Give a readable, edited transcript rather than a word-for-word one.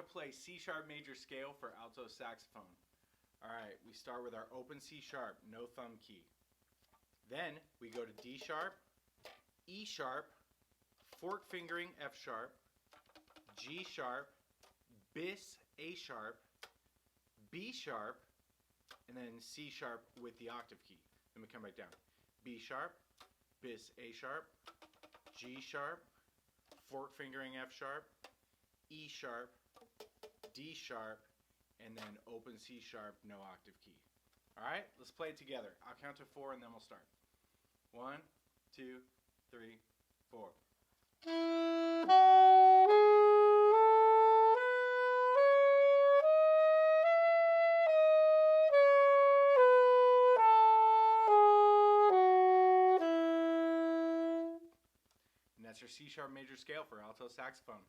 to play C sharp major scale for alto saxophone. Alright, we start with our open C sharp, no thumb key. Then we go to D sharp, E sharp, fork fingering F sharp, G sharp, bis A sharp, B sharp, and then C sharp with the octave key. Then we come back down. B sharp, bis A sharp, G sharp, fork fingering F sharp, E sharp, D sharp, and then open C sharp, no octave key. Alright, let's play it together. I'll count to 4 and then we'll start. 1, 2, 3, 4. And that's your C sharp major scale for alto saxophone.